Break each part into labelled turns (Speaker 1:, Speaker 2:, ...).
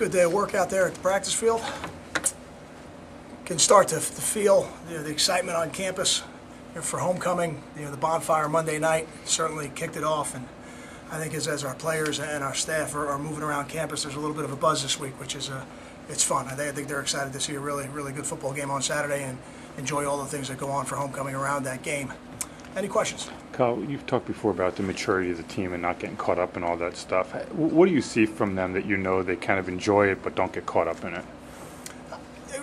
Speaker 1: Good day of work out there at the practice field. Can start to feel the excitement on campus for homecoming. The bonfire Monday night certainly kicked it off, and I think as our players and our staff are moving around campus, there's a little bit of a buzz this week, which is it's fun. I think they're excited to see a really good football game on Saturday and enjoy all the things that go on for homecoming around that game. Any questions?
Speaker 2: Kyle, you've talked before about the maturity of the team and not getting caught up in all that stuff. What do you see from them that you know they kind of enjoy it but don't get caught up in it?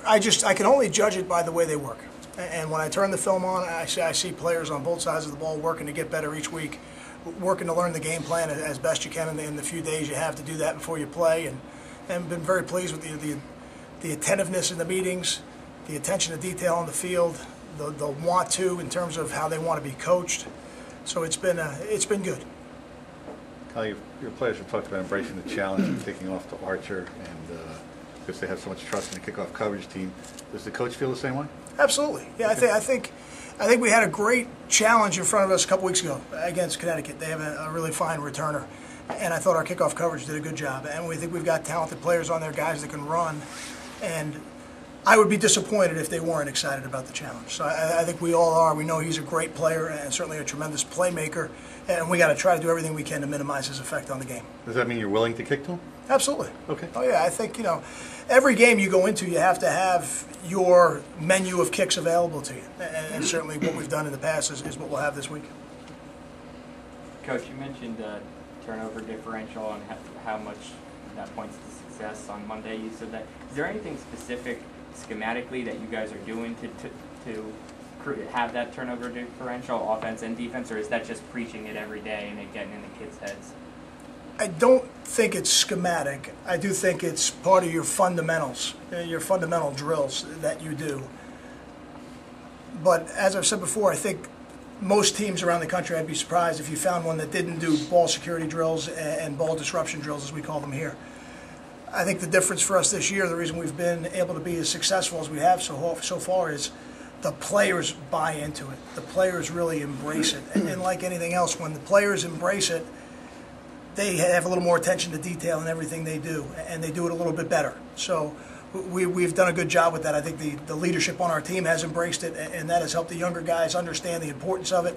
Speaker 1: I can only judge it by the way they work. And when I turn the film on, I see players on both sides of the ball working to get better each week, working to learn the game plan as best you can in the few days you have to do that before you play. And been very pleased with the attentiveness in the meetings, the attention to detail on the field, the want to in terms of how they want to be coached. So it's been good.
Speaker 3: Kyle, your players have talked about embracing the challenge of kicking off to Archer, and because they have so much trust in the kickoff coverage team. Does the coach feel the same way?
Speaker 1: Absolutely. Yeah, I think we had a great challenge in front of us a couple weeks ago against Connecticut. They have a really fine returner, and I thought our kickoff coverage did a good job. And we think we've got talented players on there, guys that can run, and I would be disappointed if they weren't excited about the challenge. So I think we all are. We know he's a great player and certainly a tremendous playmaker, and we got to try to do everything we can to minimize his effect on the game.
Speaker 3: Does that mean you're willing to kick to him?
Speaker 1: Absolutely.
Speaker 3: Okay.
Speaker 1: Oh yeah, I think every game you go into, you have to have your menu of kicks available to you, and certainly what we've done in the past is what we'll have this week.
Speaker 4: Coach, you mentioned turnover differential and how much that points to success on Monday. You said that. Is there anything specific schematically that you guys are doing to have that turnover differential, offense and defense, or is that just preaching it every day and it getting in the kids' heads?
Speaker 1: I don't think it's schematic. I do think it's part of your fundamentals, your fundamental drills that you do. But as I've said before, I think most teams around the country, I'd be surprised if you found one that didn't do ball security drills and ball disruption drills, as we call them here. I think the difference for us this year, the reason we've been able to be as successful as we have so far is the players buy into it. The players really embrace it. And like anything else, when the players embrace it, they have a little more attention to detail in everything they do, and they do it a little bit better. So we've done a good job with that. I think the leadership on our team has embraced it, and that has helped the younger guys understand the importance of it.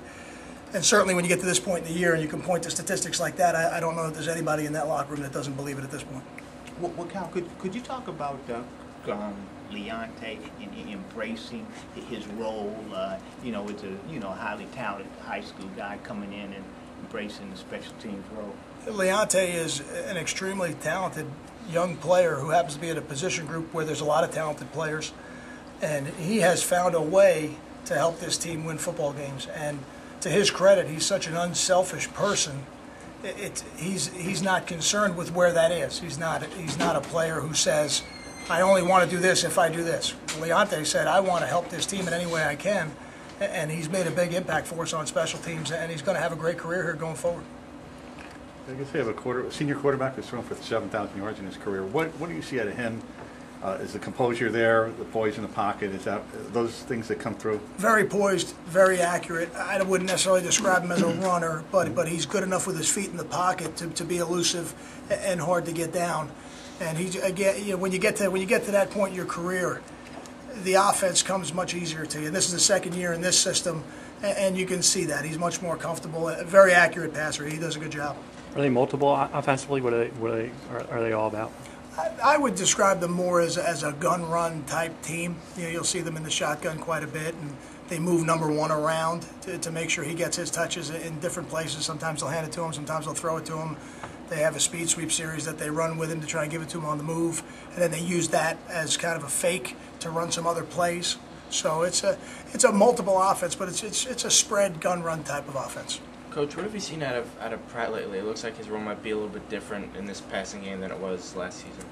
Speaker 1: And certainly when you get to this point in the year and you can point to statistics like that, I don't know that there's anybody in that locker room that doesn't believe it at this point.
Speaker 5: Well, Cal, could you talk about Leonte in embracing his role? It's a highly talented high school guy coming in and embracing the special teams role.
Speaker 1: Leonte is an extremely talented young player who happens to be in a position group where there's a lot of talented players, and he has found a way to help this team win football games. And to his credit, he's such an unselfish person. He's not concerned with where that is. He's not a player who says, I only want to do this if I do this. Leonte said, I want to help this team in any way I can, and he's made a big impact for us on special teams, and he's going to have a great career here going forward.
Speaker 3: I guess they have a senior quarterback who's thrown for 7,000 yards in his career. What do you see out of him? Is the composure there, the poise in the pocket, is that those things that come through?
Speaker 1: Very poised, very accurate. I wouldn't necessarily describe him as a runner, but he's good enough with his feet in the pocket to be elusive and hard to get down. And when you get to that point in your career, the offense comes much easier to you. And this is the second year in this system, and you can see that he's much more comfortable. A very accurate passer. He does a good job.
Speaker 6: Are they multiple offensively? What are they all about?
Speaker 1: I would describe them more as a gun-run type team. You'll see them in the shotgun quite a bit, and they move number one around to make sure he gets his touches in different places. Sometimes they'll hand it to him, sometimes they'll throw it to him. They have a speed sweep series that they run with him to try and give it to him on the move, and then they use that as kind of a fake to run some other plays. So it's a multiple offense, but it's a spread gun-run type of offense.
Speaker 7: Coach, what have you seen out of Pratt lately? It looks like his role might be a little bit different in this passing game than it was last season.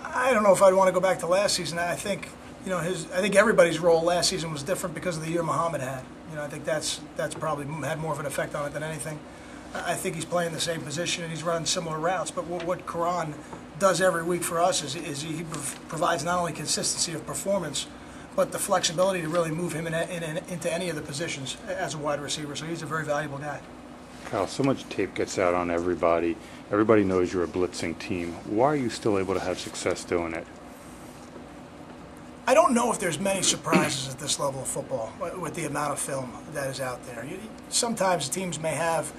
Speaker 1: I don't know if I'd want to go back to last season. I think I think everybody's role last season was different because of the year Muhammad had. I think that's probably had more of an effect on it than anything. I think he's playing the same position and he's running similar routes. But what Karan does every week for us is he provides not only consistency of performance, but the flexibility to really move him into any of the positions as a wide receiver. So he's a very valuable guy.
Speaker 2: Kyle, so much tape gets out on everybody. Everybody knows you're a blitzing team. Why are you still able to have success doing it?
Speaker 1: I don't know if there's many surprises at this level of football with the amount of film that is out there. Sometimes teams may have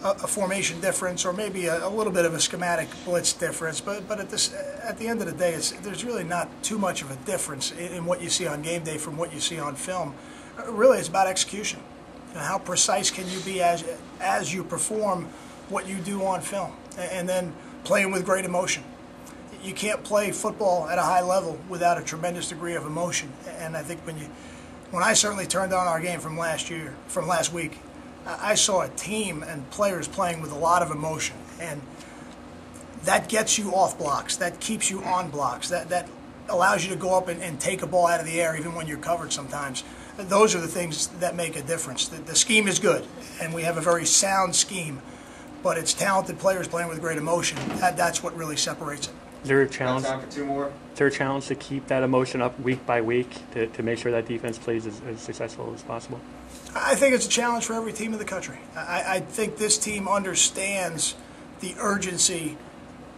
Speaker 1: a formation difference or maybe a little bit of a schematic blitz difference, but at the end of the day, there's really not too much of a difference in what you see on game day from what you see on film. Really, it's about execution. How precise can you be as you perform what you do on film, and then playing with great emotion. You can't play football at a high level without a tremendous degree of emotion. And I think when I certainly turned on our game from last week, I saw a team and players playing with a lot of emotion, and that gets you off blocks. That keeps you on blocks. That allows you to go up and take a ball out of the air even when you're covered sometimes. Those are the things that make a difference. The scheme is good, and we have a very sound scheme, but it's talented players playing with great emotion. That's what really separates it.
Speaker 6: Is there a challenge?
Speaker 4: Time for two more.
Speaker 6: Is there a challenge to keep that emotion up week by week to make sure that defense plays as successful as possible?
Speaker 1: I think it's a challenge for every team in the country. I think this team understands the urgency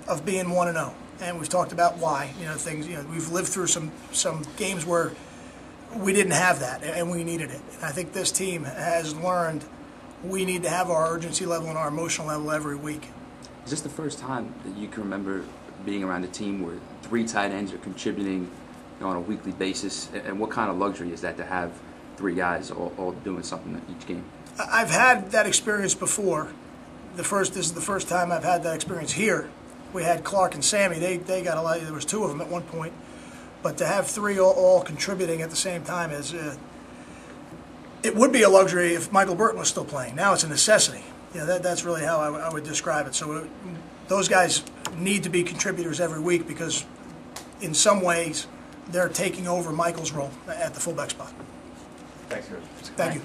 Speaker 1: of being 1-0, and we've talked about why. We've lived through some games where we didn't have that, and we needed it. And I think this team has learned we need to have our urgency level and our emotional level every week.
Speaker 8: Is this the first time that you can remember being around a team where 3 tight ends are contributing on a weekly basis? And what kind of luxury is that to have 3 guys all doing something each game?
Speaker 1: I've had that experience before. This is the first time I've had that experience here. We had Clark and Sammy. They got a lot. There was 2 of them at one point. But to have 3 all contributing at the same time it would be a luxury if Michael Burton was still playing. Now it's a necessity. That's really how I would describe it. So those guys need to be contributors every week because in some ways they're taking over Michael's role at the fullback spot.
Speaker 3: Thanks, Chris.
Speaker 1: Thank you.